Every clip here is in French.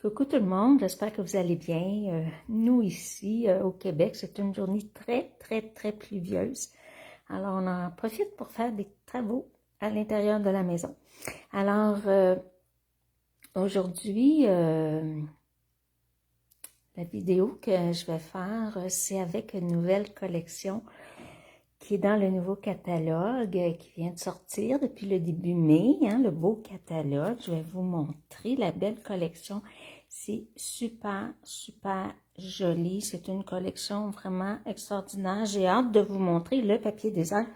Coucou tout le monde, j'espère que vous allez bien. Nous ici au Québec, c'est une journée très pluvieuse. Alors on en profite pour faire des travaux à l'intérieur de la maison. Alors aujourd'hui, la vidéo que je vais faire, c'est avec une nouvelle collection qui est dans le nouveau catalogue qui vient de sortir depuis le début mai, hein, le beau catalogue. Je vais vous montrer la belle collection. C'est super joli. C'est une collection vraiment extraordinaire. J'ai hâte de vous montrer le papier design.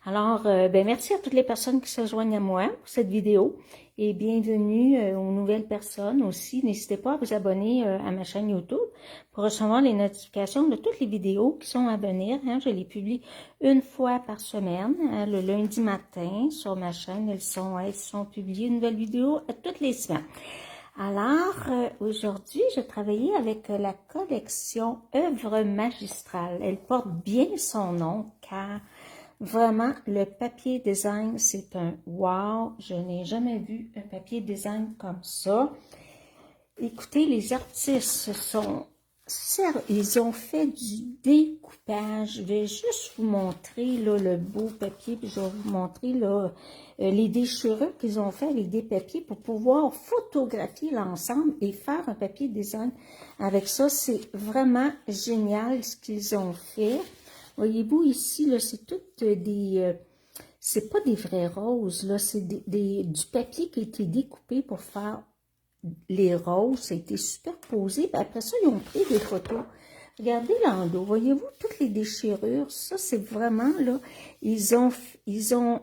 Alors, merci à toutes les personnes qui se joignent à moi pour cette vidéo et bienvenue aux nouvelles personnes aussi. N'hésitez pas à vous abonner à ma chaîne YouTube pour recevoir les notifications de toutes les vidéos qui sont à venir. Hein. Je les publie une fois par semaine, hein, le lundi matin sur ma chaîne. Elles sont publiées, une nouvelle vidéo toutes les semaines. Alors, aujourd'hui, je travaillais avec la collection Œuvres magistrales. Elle porte bien son nom car vraiment, le papier design, c'est un wow. Je n'ai jamais vu un papier design comme ça. Écoutez, les artistes ils ont fait du découpage. Je vais juste vous montrer là, le beau papier, puis je vais vous montrer là, les déchirures qu'ils ont fait avec des papiers pour pouvoir photographier l'ensemble et faire un papier design avec ça. C'est vraiment génial ce qu'ils ont fait. Voyez-vous ici, là, c'est toutes des... c'est pas des vraies roses, là, c'est du papier qui a été découpé pour faire les roses. Ça a été superposé. Puis après ça, ils ont pris des photos. Regardez l'endos. Voyez-vous toutes les déchirures? Ça, c'est vraiment, là, ils ont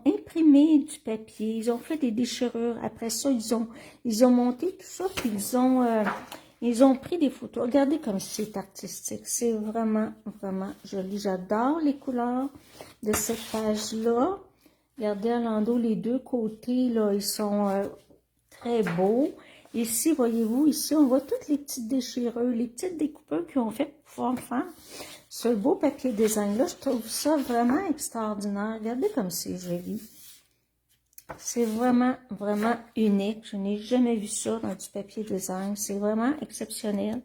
imprimé du papier. Ils ont fait des déchirures. Après ça, ils ont monté tout ça. Puis ils ont pris des photos. Regardez comme c'est artistique. C'est vraiment joli. J'adore les couleurs de cette page-là. Regardez à l'endos, les deux côtés, là, ils sont très beaux. Ici, voyez-vous, ici, on voit toutes les petites déchirures, les petites découpures qu'ils ont fait pour pouvoir faire ce beau papier design-là. Je trouve ça vraiment extraordinaire. Regardez comme c'est joli. C'est vraiment unique. Je n'ai jamais vu ça dans du papier design. C'est vraiment exceptionnel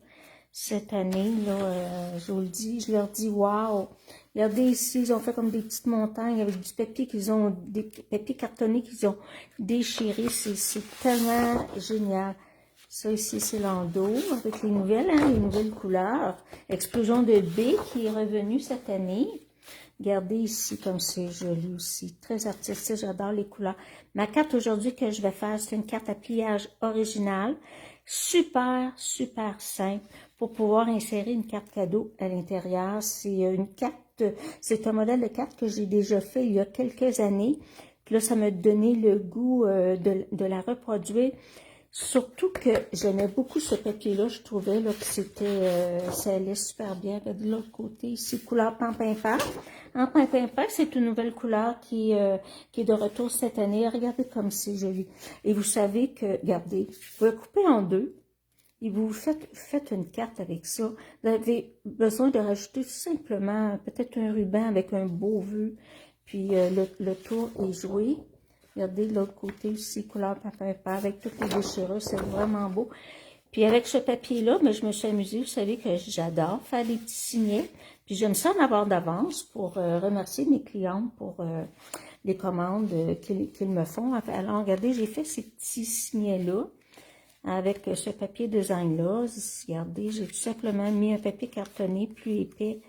cette année. Là, je vous le dis, je leur dis, waouh! Regardez ici, ils ont fait comme des petites montagnes avec du papier des papiers cartonnés qu'ils ont déchirés. C'est tellement génial. Ça ici, c'est l'endos avec les nouvelles, hein, les nouvelles couleurs. Explosion de B qui est revenue cette année. Regardez ici comme c'est joli aussi. Très artistique, j'adore les couleurs. Ma carte aujourd'hui que je vais faire, c'est une carte à pliage originale. Super simple pour pouvoir insérer une carte cadeau à l'intérieur. C'est une carte, c'est un modèle de carte que j'ai déjà fait il y a quelques années. Puis là, ça m'a donné le goût de la reproduire. Surtout que j'aimais beaucoup ce papier-là, je trouvais là, que ça allait super bien. De l'autre côté, ici, couleur Pampinpin. En Pampinpin, c'est une nouvelle couleur qui est de retour cette année. Regardez comme c'est joli. Et vous savez que, regardez, vous la coupez en deux et vous faites une carte avec ça. Vous avez besoin de rajouter tout simplement peut-être un ruban avec un beau vœu. Puis le tour est joué. Regardez de l'autre côté aussi, couleur Pampinpin, avec toutes les déchirures, c'est vraiment beau. Puis avec ce papier-là, je me suis amusée, vous savez que j'adore faire des petits signets. Puis j'aime ça en avoir d'avance pour remercier mes clientes pour les commandes qu'ils me font. Alors regardez, j'ai fait ces petits signets-là avec ce papier design-là. Regardez, j'ai tout simplement mis un papier cartonné plus épais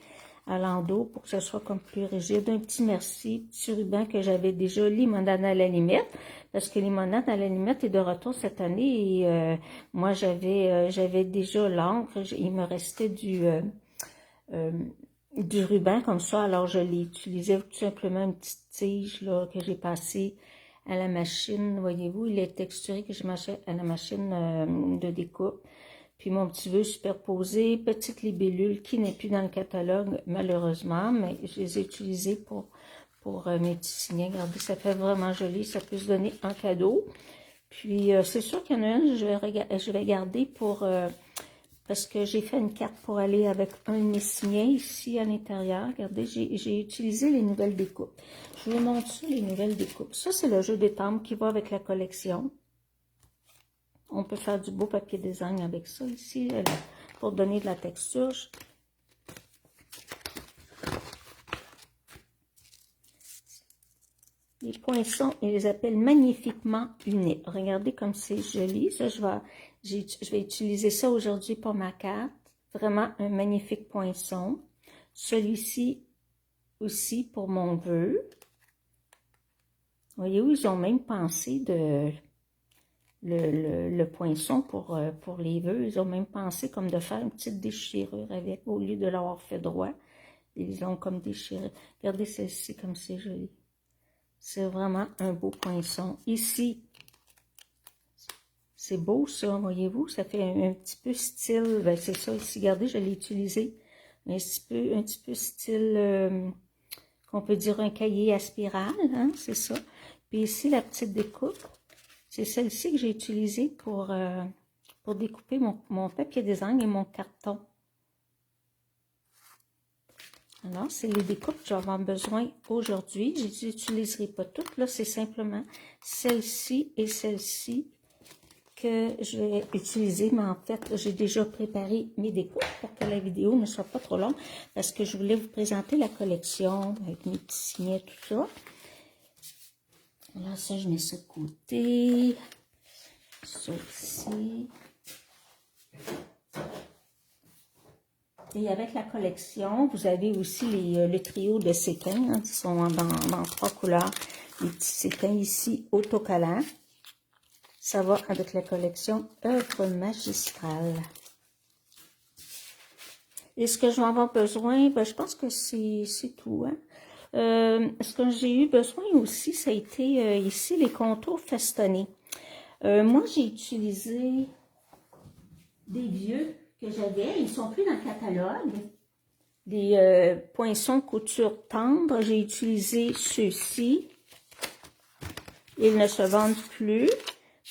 à l'endos pour que ce soit comme plus rigide. Un petit merci, petit ruban que j'avais déjà, Limonade à la limite, parce que Limonade à la limite est de retour cette année et moi j'avais déjà l'encre, il me restait du ruban comme ça, alors je l'ai utilisé tout simplement une petite tige là que j'ai passée à la machine, voyez-vous, il est texturé que j'ai mâché à la machine de découpe. Puis mon petit vœu superposé, petite libellule qui n'est plus dans le catalogue malheureusement, mais je les ai utilisés pour mes petits signets. Regardez, ça fait vraiment joli, ça peut se donner en cadeau. Puis c'est sûr qu'il y en a une, je vais garder pour parce que j'ai fait une carte pour aller avec un de mes signets ici à l'intérieur. Regardez, j'ai utilisé les nouvelles découpes. Je vous montre ça, les nouvelles découpes. Ça, c'est le jeu des timbres qui va avec la collection. On peut faire du beau papier design avec ça ici, là, pour donner de la texture. Les poinçons, ils les appellent magnifiquement unis. Regardez comme c'est joli. Ça, je vais utiliser ça aujourd'hui pour ma carte. Vraiment un magnifique poinçon. Celui-ci aussi pour mon vœu. Voyez où ils ont même pensé de le poinçon pour les vœux. Ils ont même pensé comme de faire une petite déchirure avec, au lieu de l'avoir fait droit. Ils ont comme déchiré. Regardez celle-ci comme c'est joli. C'est vraiment un beau poinçon. Ici, c'est beau ça, voyez-vous? Ça fait un petit peu style, ben c'est ça ici, regardez, je l'ai utilisé. Un petit peu style, qu'on peut dire un cahier à spirale, hein, c'est ça. Puis ici, la petite découpe, c'est celle-ci que j'ai utilisée pour découper mon papier design et mon carton. Alors, c'est les découpes que je vais avoir besoin aujourd'hui. Je ne les utiliserai pas toutes. Là, c'est simplement celle-ci et celle-ci que je vais utiliser. Mais en fait, j'ai déjà préparé mes découpes pour que la vidéo ne soit pas trop longue. Parce que je voulais vous présenter la collection avec mes petits signets, tout ça. Alors, ça, je mets ça de côté. Ça aussi. Et avec la collection, vous avez aussi le trio de séquins, hein, qui sont dans 3 couleurs. Les petits séquins ici, autocollants. Ça va avec la collection Œuvre magistrale. Et ce que je vais avoir besoin, ben, je pense que c'est tout. Hein. Ce que j'ai eu besoin aussi, ça a été ici les contours festonnés. Moi, j'ai utilisé des vieux que j'avais, ils sont plus dans le catalogue. Des poinçons couture tendre, j'ai utilisé ceux-ci. Ils ne se vendent plus,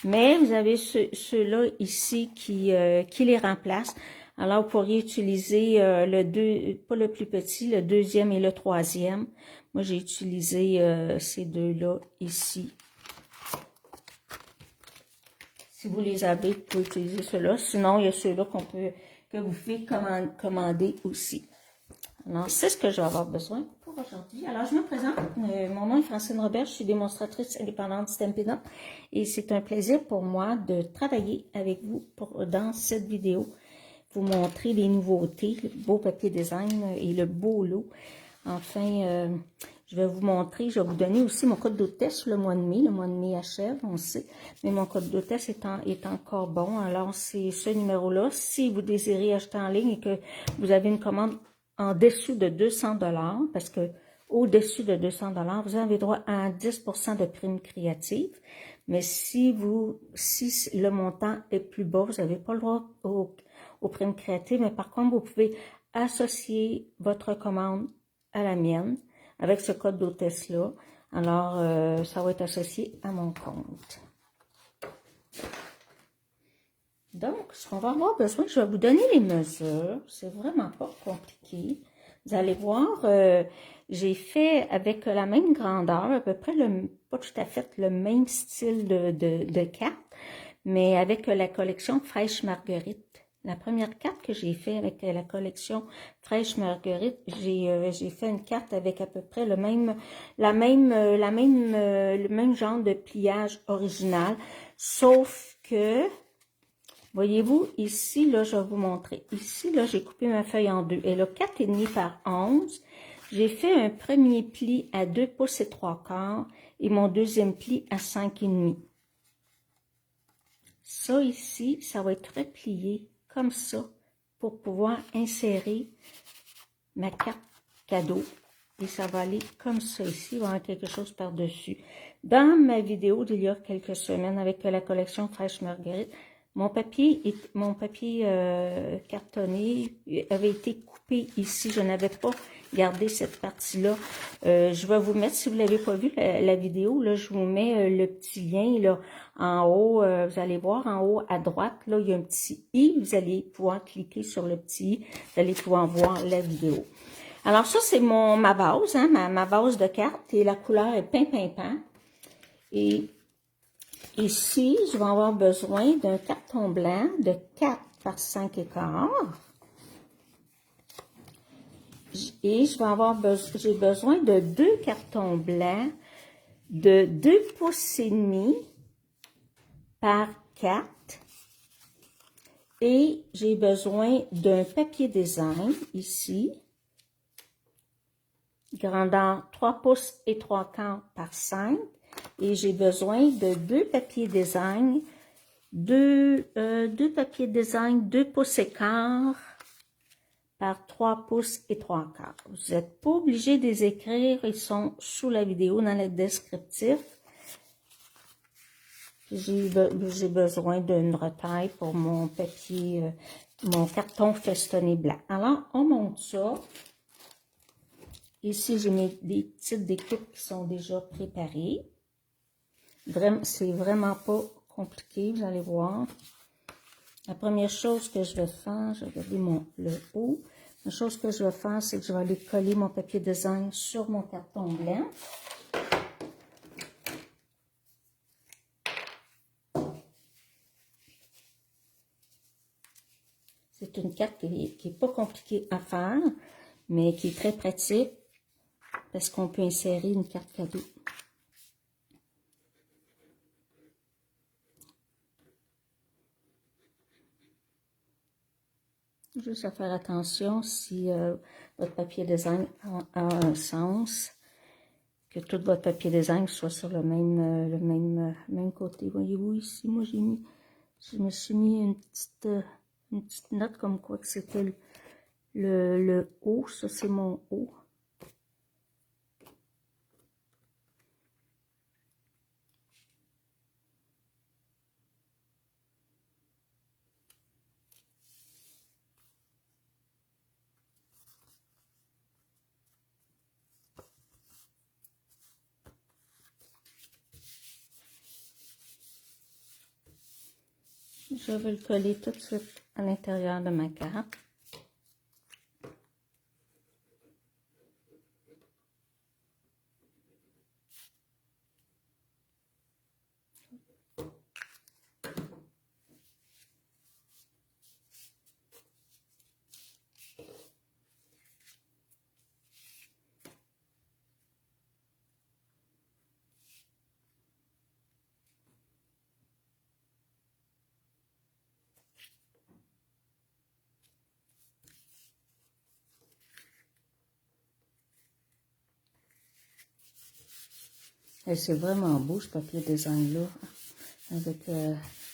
mais vous avez ceux-là ici qui les remplacent. Alors, vous pourriez utiliser pas le plus petit, le deuxième et le troisième. Moi, j'ai utilisé ces deux-là ici. Si vous les avez, vous pouvez utiliser ceux-là. Sinon, il y a ceux-là que vous pouvez commander aussi. Alors, c'est ce que je vais avoir besoin pour aujourd'hui. Alors, je me présente. Mon nom est Francine Robert. Je suis démonstratrice indépendante Stampin' Up. Et c'est un plaisir pour moi de travailler avec vous dans cette vidéo. Vous montrer les nouveautés, le beau papier design et le beau lot. Enfin, je vais vous montrer, je vais vous donner aussi mon code d'hôtesse le mois de mai. Le mois de mai achève, on sait. Mais mon code d'hôtesse est encore bon. Alors, c'est ce numéro-là. Si vous désirez acheter en ligne et que vous avez une commande en dessous de 200 $, parce que au-dessus de 200 $, vous avez droit à 10% de prime créative. Mais si le montant est plus bas, vous n'avez pas le droit aux primes créatives. Mais par contre, vous pouvez associer votre commande à la mienne avec ce code d'hôtesse-là. Alors, ça va être associé à mon compte. Donc, ce qu'on va avoir besoin, je vais vous donner les mesures. C'est vraiment pas compliqué. Vous allez voir, j'ai fait avec la même grandeur, à peu près, pas tout à fait le même style de carte, mais avec la collection Fraîche Marguerite. La première carte que j'ai fait avec la collection Fraîche Marguerite, j'ai fait une carte avec à peu près le même genre de pliage original, sauf que, voyez-vous, ici, là, je vais vous montrer. Ici, là, j'ai coupé ma feuille en deux. Elle a 4,5 par 11. J'ai fait un premier pli à 2 pouces et 3/4 et mon deuxième pli à 5,5. Ça, ici, ça va être replié comme ça pour pouvoir insérer ma carte cadeau. Et ça va aller comme ça ici, il va y avoir quelque chose par-dessus. Dans ma vidéo d'il y a quelques semaines avec la collection Fraîche Marguerite, mon papier cartonné avait été coupé ici. Je n'avais pas gardé cette partie-là. Je vais vous mettre, si vous ne l'avez pas vu, la vidéo, là, je vous mets le petit lien là, en haut. Vous allez voir en haut à droite, là, il y a un petit i. Vous allez pouvoir cliquer sur le petit i. Vous allez pouvoir voir la vidéo. Alors ça, c'est ma base, hein, ma base de cartes. Et la couleur est pimpin. Et Ici, je vais avoir besoin d'un carton blanc de 4 par 5 écarts. Et j'ai besoin de 2 cartons blancs de 2 pouces et demi par 4. Et j'ai besoin d'un papier design ici, grandeur 3 pouces et 3 quarts par 5. Et j'ai besoin de 2 papiers design, 2 papiers design 2 pouces et quart par 3 pouces et 3 quarts. Vous n'êtes pas obligé de les écrire, ils sont sous la vidéo dans le descriptif. J'ai besoin d'une retaille pour mon papier, mon carton festonné blanc. Alors, on monte ça. Ici, j'ai des petites découpes qui sont déjà préparées. C'est vraiment pas compliqué, vous allez voir. La première chose que je vais faire, je vais regarder le haut. La chose que je vais faire, c'est que je vais aller coller mon papier design sur mon carton blanc. C'est une carte qui est pas compliquée à faire, mais qui est très pratique parce qu'on peut insérer une carte cadeau. Juste à faire attention si votre papier design a un sens, que tout votre papier design soit sur le même côté. Voyez-vous ici, moi je me suis mis une petite note comme quoi que c'était le haut, ça c'est mon haut. Je vais le coller tout de suite à l'intérieur de ma carte. Et c'est vraiment beau ce papier design-là. Avec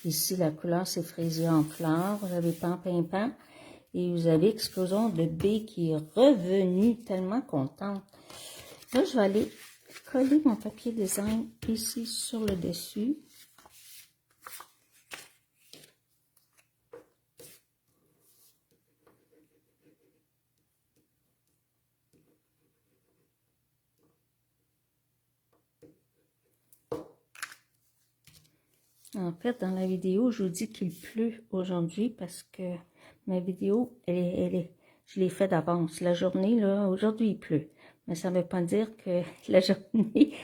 ici la couleur, c'est fraisier en fleurs. Vous avez pan-pimpant. Et vous avez explosion de B qui est revenue. Tellement contente. Là, je vais aller coller mon papier design ici sur le dessus. En fait, dans la vidéo, je vous dis qu'il pleut aujourd'hui parce que ma vidéo, je l'ai fait d'avance. La journée, là, aujourd'hui, il pleut. Mais ça ne veut pas dire que la journée,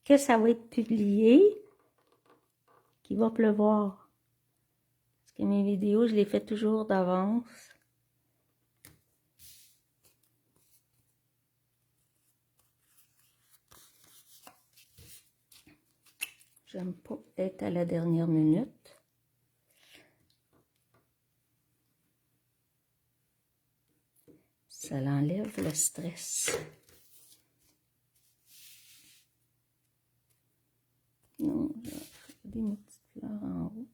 que ça va être publié, qu'il va pleuvoir. Parce que mes vidéos, je les fais toujours d'avance. J'aime pas être à la dernière minute. Ça l'enlève le stress. Non, je vais regarder mes petites fleurs en haut.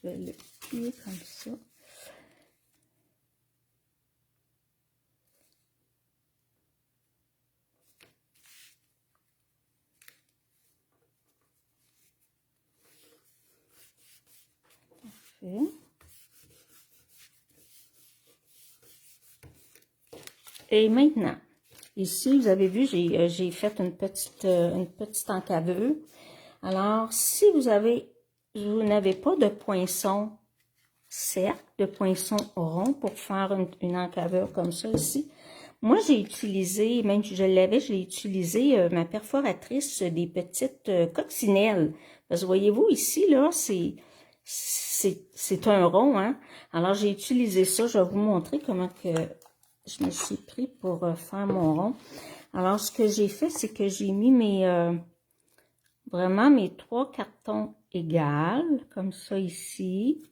Je vais le plier comme ça. Parfait. Et maintenant, ici, vous avez vu, j'ai fait une petite encaveur. Alors, si vous n'avez pas de poinçon cercle, de poinçon rond pour faire une encaveur comme ça ici, Moi, j'ai utilisé, même si je l'avais, j'ai utilisé ma perforatrice des petites coccinelles. Parce que voyez-vous, ici, là, c'est un rond, hein. Alors, j'ai utilisé ça. Je vais vous montrer comment que je me suis pris pour faire mon rond. Alors, ce que j'ai fait, c'est que j'ai mis vraiment mes 3 cartons égales, comme ça ici.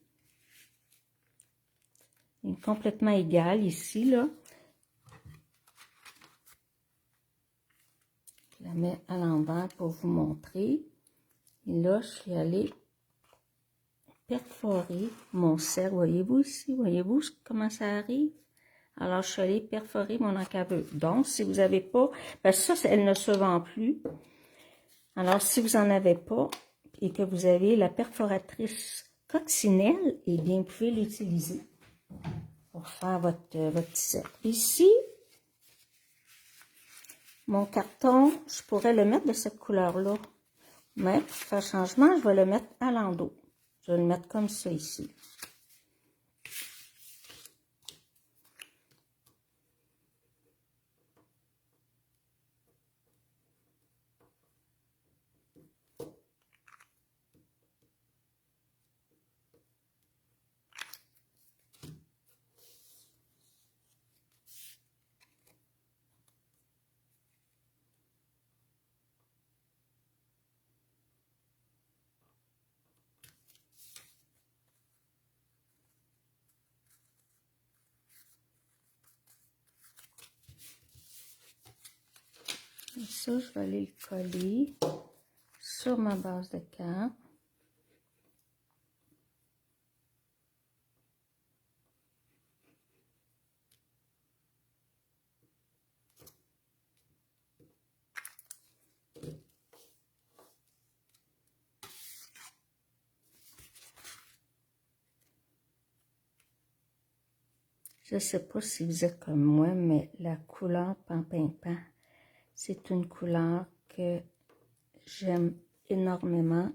Et complètement égales ici, là. Je la mets à l'envers pour vous montrer. Et là, je suis allée perforer mon cercle. Voyez-vous ici? Voyez-vous comment ça arrive? Alors, je suis allée perforer mon encaveur. Donc, si vous n'avez pas, parce que ça, elle ne se vend plus. Alors, si vous n'en avez pas et que vous avez la perforatrice coccinelle, eh bien, vous pouvez l'utiliser pour faire votre cercle. Ici, mon carton, je pourrais le mettre de cette couleur-là. Mais pour faire changement, je vais le mettre à l'endos. Je vais le mettre comme ça ici. Et ça, je vais aller le coller sur ma base de carte. Je ne sais pas si vous êtes comme moi, mais la couleur Pampinpan, c'est une couleur que j'aime énormément.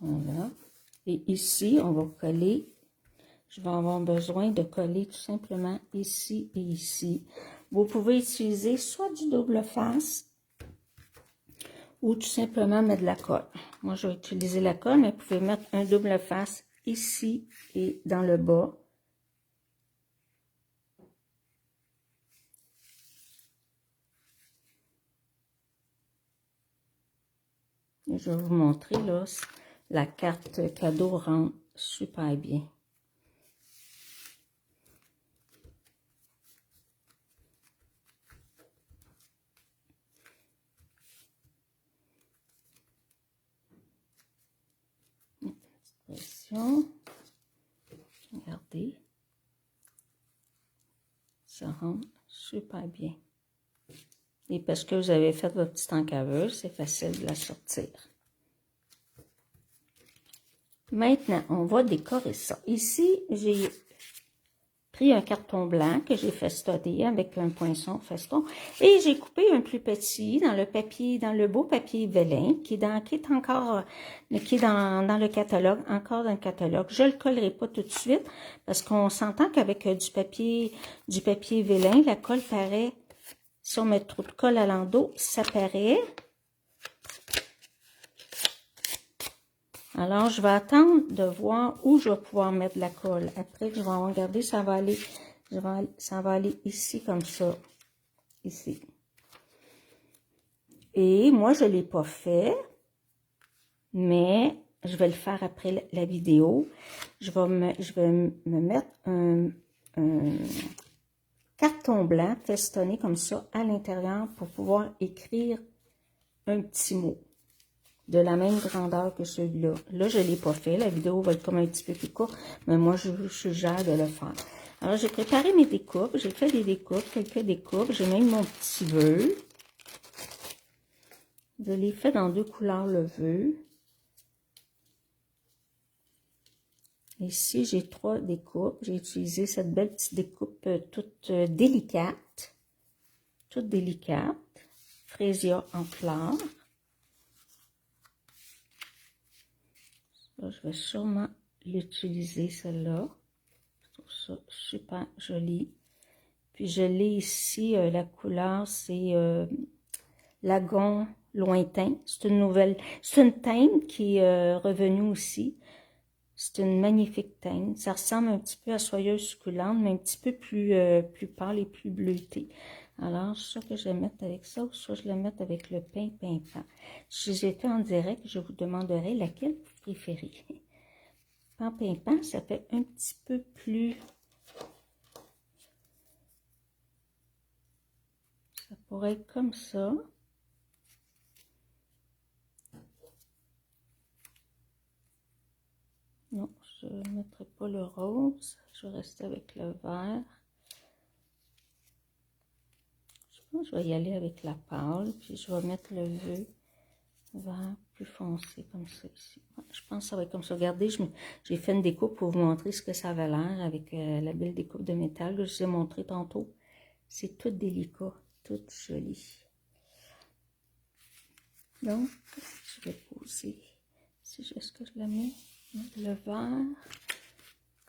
Voilà. Et ici, on va coller. Je vais avoir besoin de coller tout simplement ici et ici. Vous pouvez utiliser soit du double face ou tout simplement mettre de la colle. Moi, je vais utiliser la colle, mais vous pouvez mettre un double face ici et dans le bas. Et je vais vous montrer, là, la carte cadeau rend super bien. Pression. Regardez. Ça rend super bien. Et parce que vous avez fait votre petite encaveuse, c'est facile de la sortir. Maintenant, on va décorer ça. Ici, j'ai pris un carton blanc que j'ai festonné avec un poinçon feston et j'ai coupé un plus petit dans le papier, dans le beau papier vélin qui est dans le catalogue, encore dans le catalogue. Je le collerai pas tout de suite parce qu'on s'entend qu'avec du papier vélin, la colle paraît. Si on met trop de colle à l'endos, ça paraît. Alors, je vais attendre de voir où je vais pouvoir mettre de la colle. Après, je vais regarder, ça va aller ici comme ça. Ici. Et moi, je ne l'ai pas fait, mais je vais le faire après la vidéo. Je vais me mettre un carton blanc festonné comme ça à l'intérieur pour pouvoir écrire un petit mot de la même grandeur que celui-là. Là, je ne l'ai pas fait. La vidéo va être comme un petit peu plus courte, mais moi, je suggère de le faire. Alors, j'ai préparé mes découpes. J'ai fait des découpes, quelques découpes. J'ai même mon petit vœu. Je l'ai fait dans 2 couleurs, le vœu. Ici, j'ai 3 découpes. J'ai utilisé cette belle petite découpe toute délicate. Toute délicate. Frésia en fleurs. Là, je vais sûrement l'utiliser, celle-là. Je trouve ça super joli. Puis je l'ai ici, la couleur, c'est Lagon lointain. C'est une nouvelle, c'est une teinte qui est revenue aussi. C'est une magnifique teinte. Ça ressemble un petit peu à Soyeuse succulente, mais un petit peu plus pâle et plus bleutée. Alors, soit que je vais mettre avec ça, ou soit je le mette avec le pain pimpant. Si j'ai fait en direct, je vous demanderai laquelle vous préférez. Pain pimpant, ça fait un petit peu plus... Ça pourrait être comme ça. Non, je ne mettrai pas le rose. Je vais rester avec le vert. Je pense que je vais y aller avec la pâle. Puis je vais mettre le vert plus foncé comme ça ici. Je pense que ça va être comme ça. Regardez, j'ai fait une découpe pour vous montrer ce que ça avait l'air avec la belle découpe de métal que je vous ai montré tantôt. C'est tout délicat, tout joli. Donc, je vais poser, si est-ce que je la mets, le vert,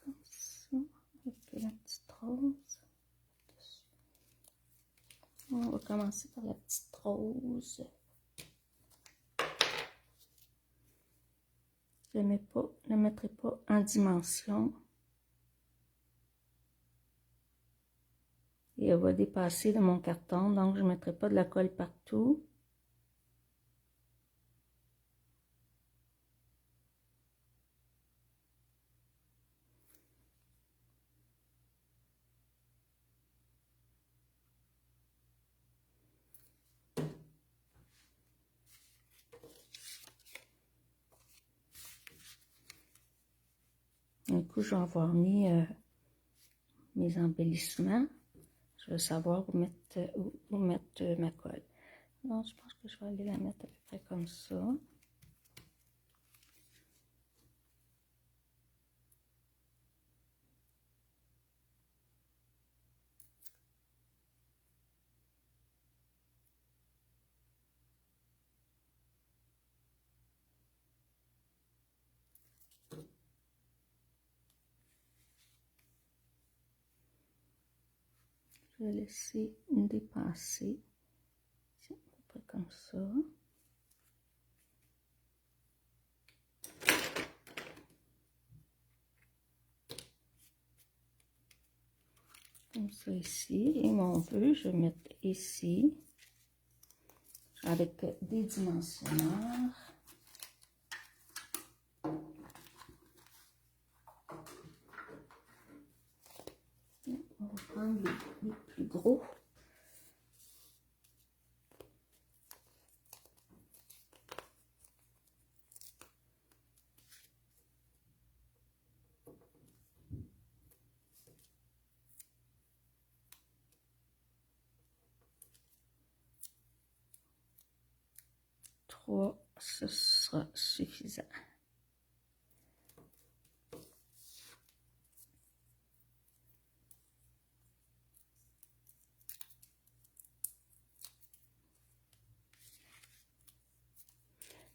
comme ça, avec la petite rose. On va commencer par la petite rose. Je ne la mettrai pas en dimension. Et elle va dépasser de mon carton, donc je ne mettrai pas de la colle partout. Du coup, je vais avoir mis mes embellissements. Je vais savoir où mettre ma colle. Donc, je pense que je vais aller la mettre à peu près comme ça. Je vais laisser dépasser. À peu près comme ça. Comme ça ici. Et mon vœu, je vais mettre ici. Avec des dimensionneurs. On va prendre les plus gros. Trois, ce sera suffisant.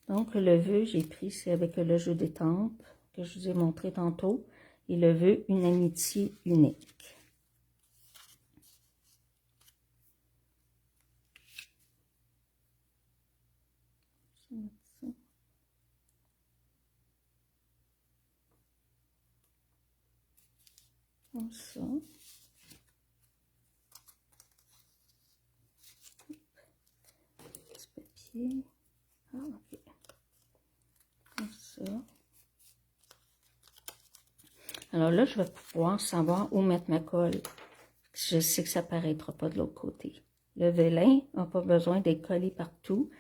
Donc, le vœu, j'ai pris, c'est avec le jeu des tempes que je vous ai montré tantôt. Et le vœu, une amitié unique. Je vais mettre ça. Comme ça. Petit papier. Ah, ok. Comme ça. Alors là, je vais pouvoir savoir où mettre ma colle. Je sais que ça ne paraîtra pas de l'autre côté. Le vélin n'a pas besoin d'être collé partout.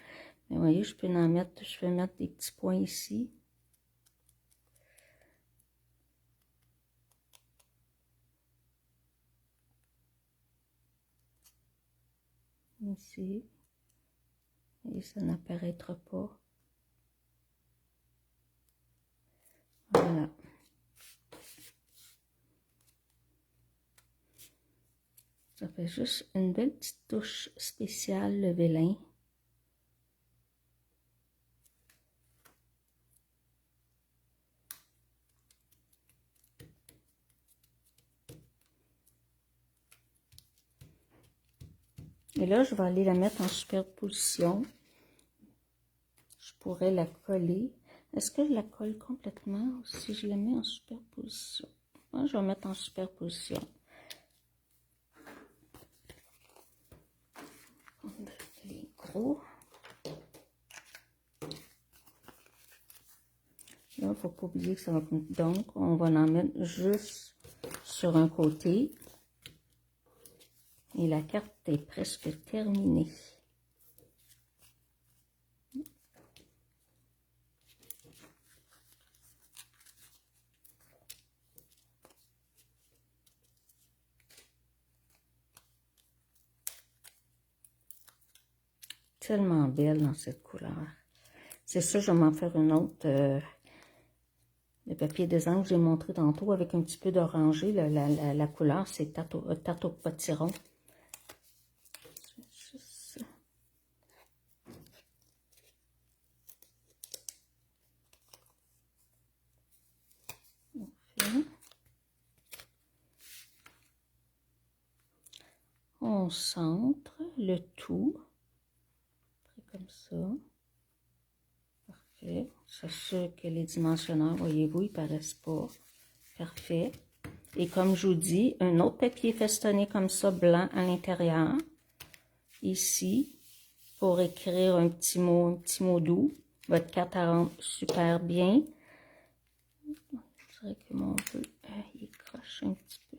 Mais vous voyez, je peux en mettre, je vais mettre des petits points ici. Ici. Et ça n'apparaîtra pas. Voilà. Ça fait juste une belle petite touche spéciale, le vélin. Et là, je vais aller la mettre en superposition. Je pourrais la coller. Est-ce que je la colle complètement ou si je la mets en superposition? Moi, je vais mettre en superposition. Les gros. Là, il ne faut pas oublier que ça va... Donc, on va en mettre juste sur un côté. Et la carte est presque terminée. Tellement belle dans cette couleur. C'est ça, je vais m'en faire une autre. Le papier design que j'ai montré tantôt avec un petit peu d'orangé. La couleur, c'est tarte au potiron. On centre le tout. Comme ça. Parfait. S'assure que les dimensionneurs, voyez-vous, ils ne paraissent pas. Parfait. Et comme je vous dis, un autre papier festonné comme ça, blanc à l'intérieur. Ici, pour écrire un petit mot doux. Votre carte elle rentre super bien. Je dirais que mon peu, il croche un petit peu.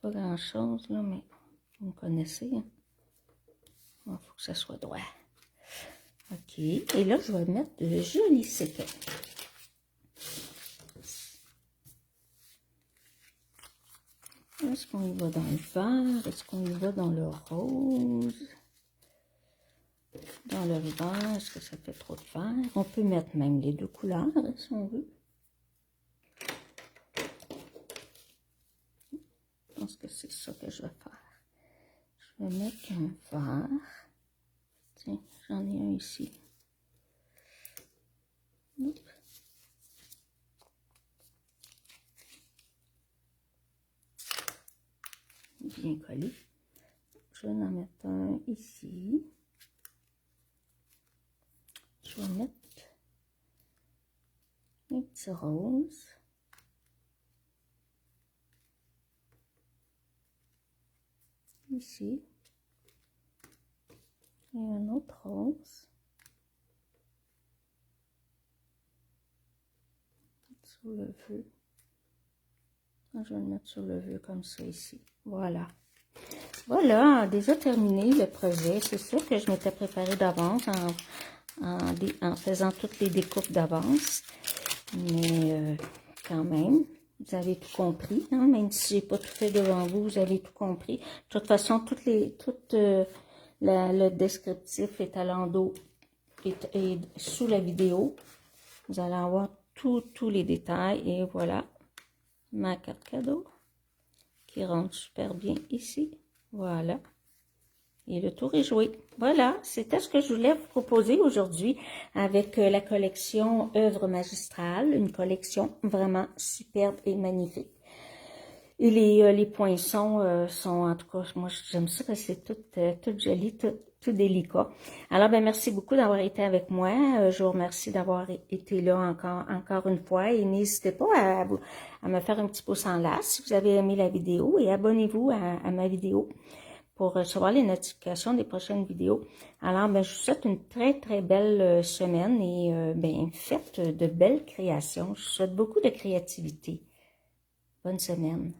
Pas grand-chose, là, mais vous me connaissez. Hein? Il faut que ça soit droit. OK. Et là, je vais mettre de jolis séquins. Est-ce qu'on y va dans le vert? Est-ce qu'on y va dans le rose? Dans le vert, est-ce que ça fait trop de vert? On peut mettre même les deux couleurs, hein, si on veut. Je pense que c'est ça que je vais faire. Je vais mettre un vert. Tiens, j'en ai un ici. Bien collé. Je vais en mettre un ici. Je vais mettre un petit rose. Ici. Et un autre rose. Sur le vœu. Je vais le mettre sur le vœu comme ça ici. Voilà. Voilà, déjà terminé le projet. C'est sûr que je m'étais préparée d'avance en faisant toutes les découpes d'avance. Mais quand même, vous avez tout compris. Hein? Même si j'ai pas tout fait devant vous, vous avez tout compris. De toute façon, le descriptif est à l'endos et sous la vidéo. Vous allez avoir tous les détails. Et voilà, ma carte cadeau qui rentre super bien ici. Voilà. Et le tour est joué. Voilà, c'était ce que je voulais vous proposer aujourd'hui avec la collection Œuvres magistrales. Une collection vraiment superbe et magnifique. Et les poinçons sont, en tout cas, moi j'aime ça parce que c'est tout joli, tout délicat. Alors, ben merci beaucoup d'avoir été avec moi. Je vous remercie d'avoir été là encore une fois. Et n'hésitez pas à me faire un petit pouce en l'air si vous avez aimé la vidéo. Et abonnez-vous à ma vidéo pour recevoir les notifications des prochaines vidéos. Alors, ben, je vous souhaite une très, très belle semaine et ben, faites de belles créations. Je vous souhaite beaucoup de créativité. Bonne semaine.